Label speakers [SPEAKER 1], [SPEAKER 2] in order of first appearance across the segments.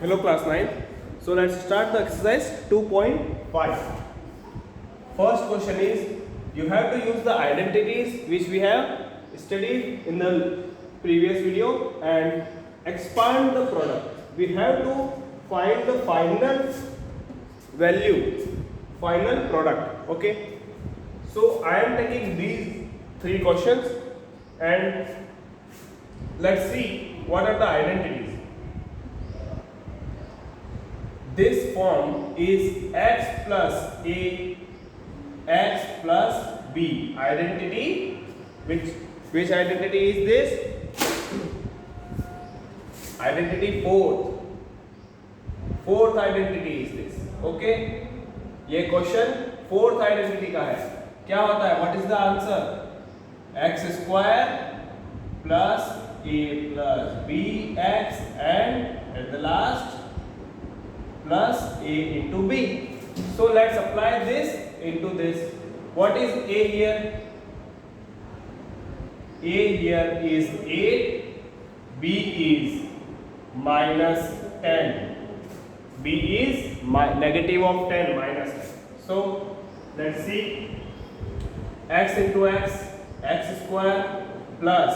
[SPEAKER 1] Hello class 9. So let's start the exercise 2.5. First question is, you have to use the identities which we have studied in the previous video and expand the product. We have to find the final value, final product. Okay. So I am taking these three questions and let's see what are the identities. This form is x plus a, x plus b. Identity, which identity is this? Identity fourth identity is this. Okay, ये question fourth identity का है. क्या होता है? What is the answer? X square plus a plus b x and at the last plus a into b. So let's apply this into this. What is a here? A here is 8, b is minus 10. b is negative of 10, minus 10. So let's see, x into x, x square plus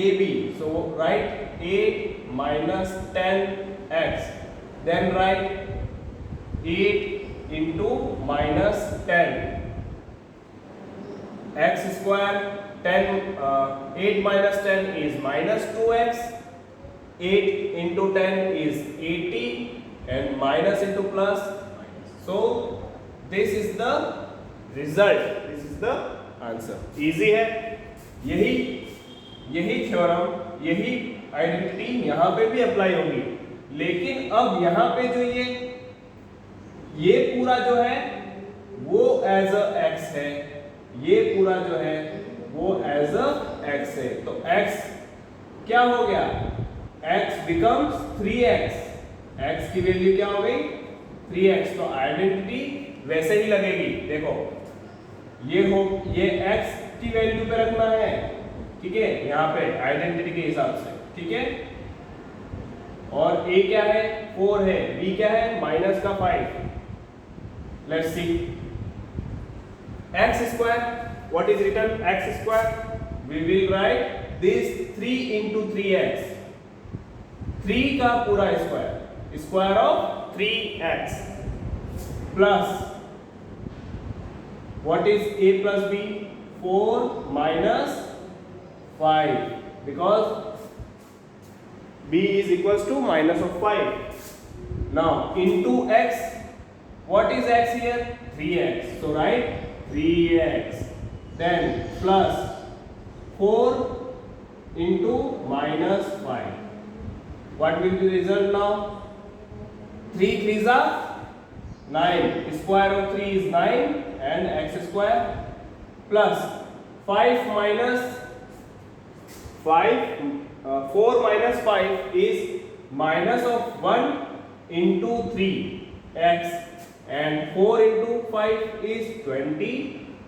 [SPEAKER 1] ab. So write 8 minus 10x. Then write 8 into minus 10. X square 8 minus 10 is minus 2x. 8 into 10 is 80 and minus into plus. So this is the result. This is the answer. Easy है. यही theorem, यही identity यहाँ पे भी apply होगी. लेकिन अब यहाँ पे जो ये पूरा जो है वो एज अ एक्स है, ये पूरा जो है वो एज अ एक्स है. तो x क्या हो गया? x becomes 3x. x की वैल्यू क्या हो गई? 3x. तो आइडेंटिटी वैसे ही लगेगी. देखो ये x की वैल्यू पे रखना है, ठीक है, यहाँ पे आइडेंटिटी के हिसाब से, ठीक है. और a क्या है? 4 है. b क्या है? माइनस का 5. Let's see. x square, what is written? x square, we will write this 3 into 3x. 3 का पूरा square, square of 3x plus what is a plus b? 4 minus 5, because b is equals to minus of 5. Now into x, what is x here? 3x. So write 3x. Then plus 4 into minus 5. What will be the result now? 3 3s are 9. Square of 3 is 9 and x square plus 5 minus 5. 4 minus 5 is minus of 1 into 3x and 4 into 5 is 20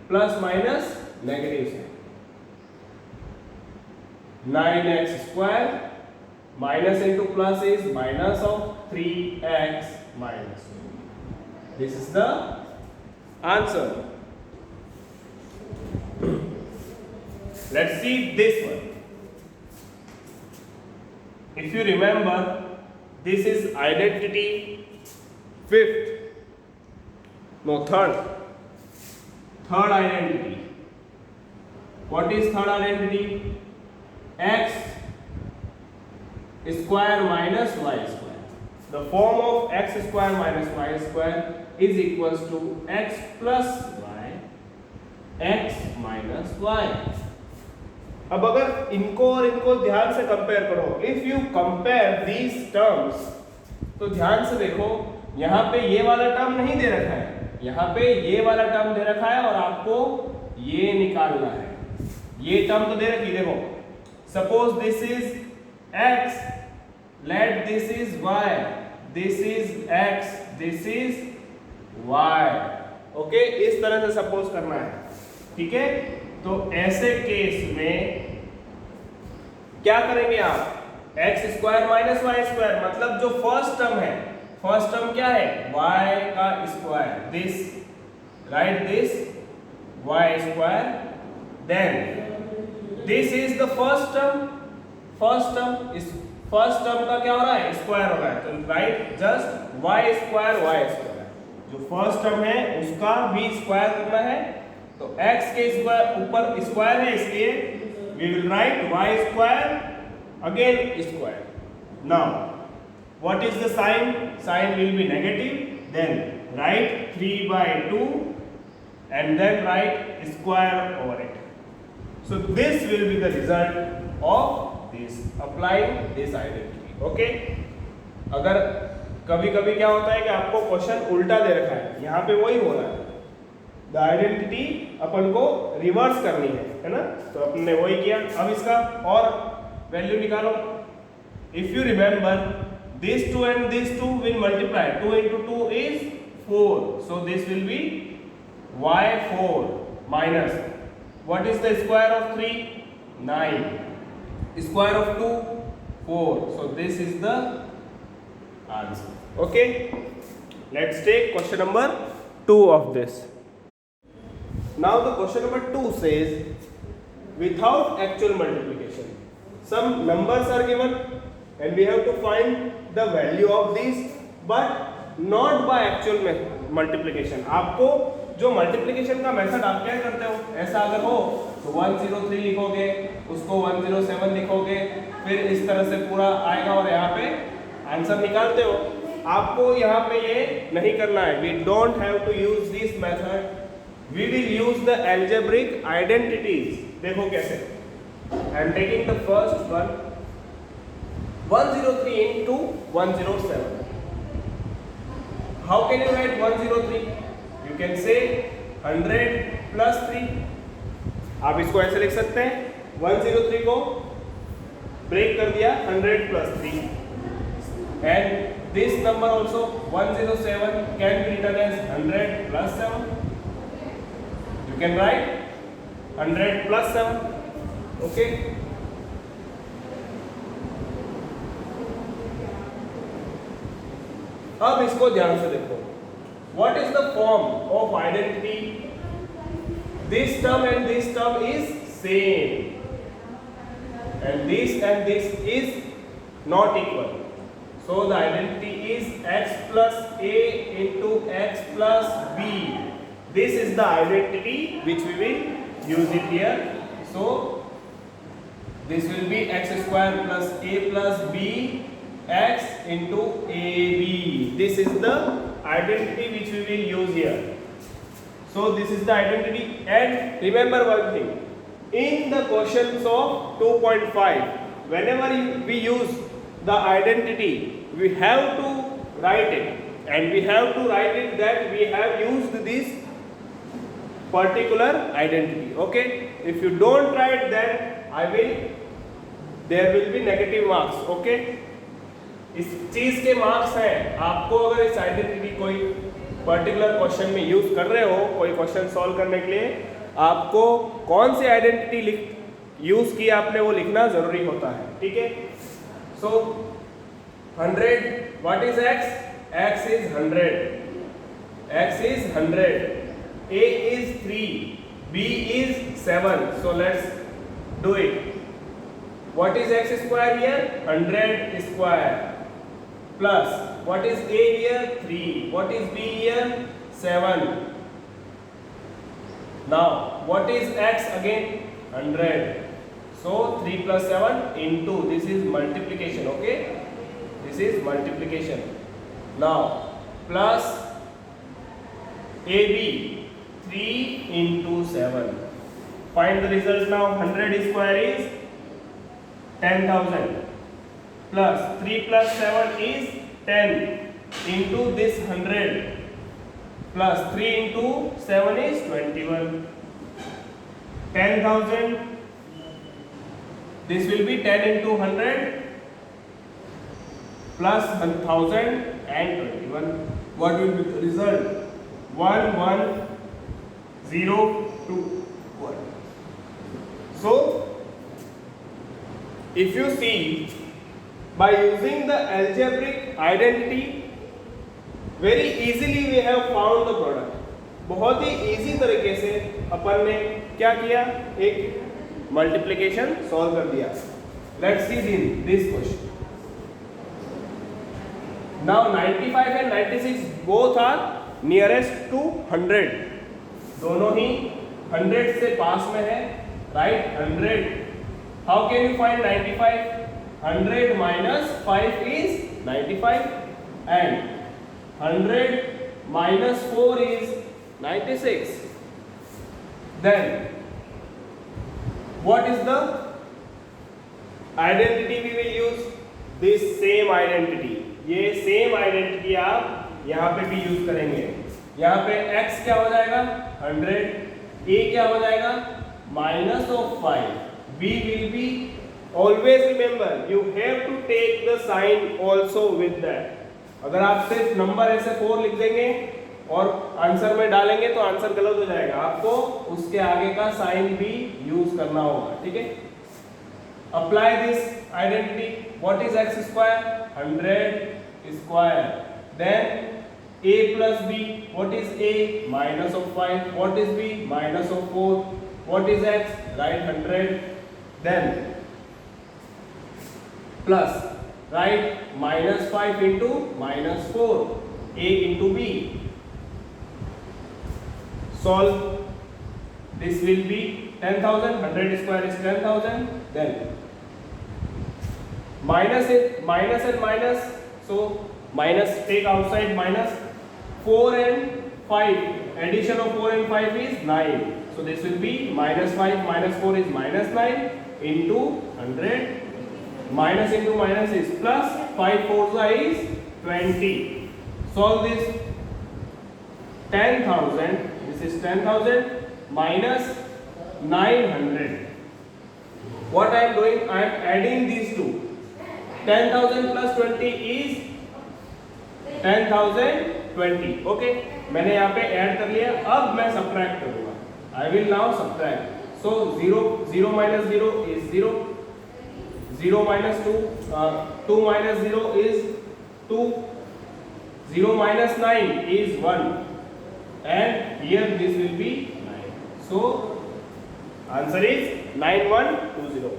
[SPEAKER 1] plus minus negative sign. 9x square minus into plus is minus of 3x minus 2. This is the answer. Let's see this one. If you remember, this is identity third identity. What is third identity? X square minus y square. The form of x square minus y square is equals to x plus y, x minus y. अब अगर इनको और इनको ध्यान से compare करो, if you compare these terms, तो ध्यान से देखो, यहाँ पे ये वाला टर्म नहीं दे रखा है, यहाँ पे ये वाला टर्म दे रखा है और आपको ये निकालना है. ये टर्म तो दे रखी, देखो, suppose this is x, let this is y, this is x, this is y. Okay, इस तरह से सपोज करना है, ठीक है. तो ऐसे केस में क्या करेंगे आप? X square minus y square, मतलब जो फर्स्ट टर्म है, फर्स्ट टर्म क्या है, y का square, this, write this y square, then this is the first term, first term, इस फर्स्ट टर्म का क्या हो रहा है, स्क्वायर हो रहा है, तो राइट जस्ट y स्क्वायर, जो फर्स्ट टर्म है उसका भी स्क्वायर करना है, तो x के स्क्वायर ऊपर स्क्वायर है, इसलिए we will write y square again square. Now what is the sign? Sign will be negative, then write 3/2 and then write square over it. So this will be the result of this, applying this identity. Okay? अगर कभी कभी क्या होता है कि आपको question उल्टा दे रखा है, यहाँ पे वही हो रहा है, द आइडेंटिटी अपन को रिवर्स करनी है ना, तो अपन ने वही किया. अब इसका और वैल्यू निकालो. If you remember, this 2 and this 2 will multiply, 2 into 2 is 4, so this will be y4 minus, what is the square of 3, 9, square of 2, 4, so this is the answer. Okay, let's take question number 2 of this. Now the question number 2 says, without actual multiplication, some numbers are given and we have to find the value of these, but not by actual multiplication. आपको जो multiplication का method आप क्या करते हो, ऐसा अगर हो तो 103 लिखोगे, उसको 107 लिखोगे, फिर इस तरह से पूरा आएगा और यहाँ पे आंसर निकालते हो. आपको यहाँ पे ये नहीं करना है. We don't have to use this method, we will use the algebraic identities. देखो कैसे, I am taking the first one, 103 into 107. How can you write 103? You can say 100 plus 3. आप इसको ऐसे लिख सकते हैं, 103 को ब्रेक कर दिया 100 plus 3, and this number also 107 can be written as 100 plus 7. You can write 100 plus 7. Okay. अब इसको ध्यान से देखो, what is the form of identity? This term and this term is same, and this is not equal, so the identity is x plus a into x plus b. This is the identity which we will use it here. So this will be x square plus a plus b x into ab. This is the identity which we will use here. So this is the identity, and remember one thing, in the questions of 2.5, whenever we use the identity, we have to write it, and we have to write it that we have used this particular identity. Okay, if you don't write, then there will be negative marks. Okay, इस चीज के marks हैं. आपको अगर इस identity कोई particular question में use कर रहे हो, कोई क्वेश्चन सॉल्व करने के लिए, आपको कौन सी आइडेंटिटी यूज की आपने वो लिखना जरूरी होता है. ठीक है. सो 100, what is x? x is 100, x is 100, a is 3, b is 7. So let's do it. What is x square here? 100 square. Plus, what is a here? 3. What is b here? 7. Now, what is x again? 100. So, 3 plus 7 into, this is multiplication, okay? This is multiplication. Now, plus ab, 3 into 7. Find the result now. 100 square is 10,000 plus 3 plus 7 is 10 into this 100 plus 3 into 7 is 21. 10,000, this will be 10 into 100 plus 1,000 and 21. What will be the result? 1 1 0 2 1. So if you see by using the algebraic identity very easily we have found the product. बहुत ही easy तरीके से अपन ने क्या किया, एक multiplication solve कर दिया. Let's see this question. Now 95 and 96 both are nearest to 100. दोनों ही 100 से पास में है, right. 100. How can you find 95? 100 minus 5 is 95 and 100 minus 4 is 96. Then what is the identity we will use? This same identity. ये same identity आप यहाँ पे भी यूज करेंगे. यहाँ पे x क्या हो जाएगा 100, a क्या हो जाएगा minus of 5, b will be, always remember you have to take the sign also with that. अगर आप सिर्फ नंबर ऐसे 4 लिख देंगे और आंसर में डालेंगे तो आंसर गलत हो जाएगा. आपको उसके आगे का साइन भी यूज करना होगा, ठीक है. Apply this identity. What is x square? 100 square. Then a plus b. What is a? Minus of 5. What is b? Minus of 4. What is x? Write 100. Then plus, write minus 5 into minus 4. A into b. Solve. This will be 10,000. 100 square is 10,000. Then minus it, minus and minus. So minus, take outside minus. 4 and 5. Addition of 4 and 5 is 9. So this will be minus 5 minus 4 is minus 9 into 100. Minus into minus is plus. 5 4 is 20. Solve this. 10,000. This is 10,000 minus 900. What I am doing? I am adding these two. 10,000 plus 20 is 10,020. Okay. मैंने यहाँ पे add कर लिया. अब मैं subtract करूँगा. I will now subtract. So 0 minus 0 is 0. 0 minus 2. 2 minus 0 is 2. 0 minus 9 is 1. And here this will be 9. So answer is 9120.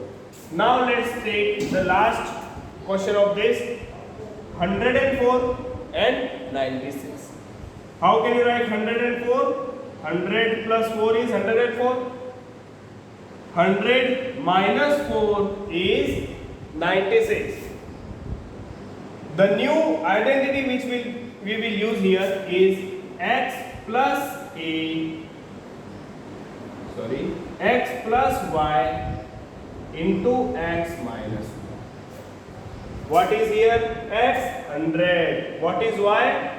[SPEAKER 1] Now let's take the last question of this. 104 and 96. How can you write 104? 100 plus 4 is 104. 100 minus 4 is 96. The new identity which we will use here is x plus y into x minus 1. What is here? X 100. What is y?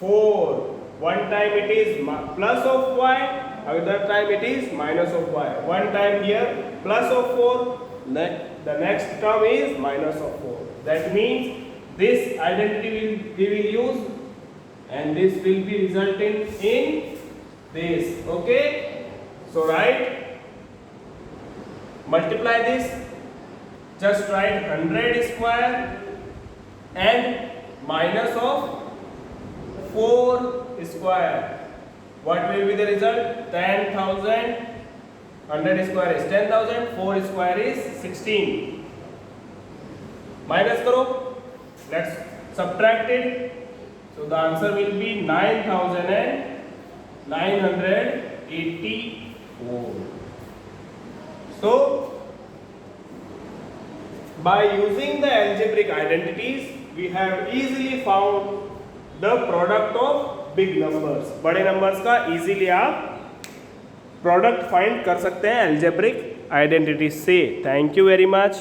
[SPEAKER 1] 4. One time it is plus of y, other time it is minus of y. One time here plus of 4, the next term is minus of 4. That means this identity we will use and this will be resulting in this. Okay. So write, multiply this. Just write 100 square and minus of 4 square. What will be the result? 10,000. 100 square is 10,000. 4 square is 16. Minus karo. Let's subtract it. So the answer will be 9,984. So by using the algebraic identities, we have easily found the product of big numbers. बड़े numbers का easily आप product find कर सकते हैं algebraic identities से. Thank you very much.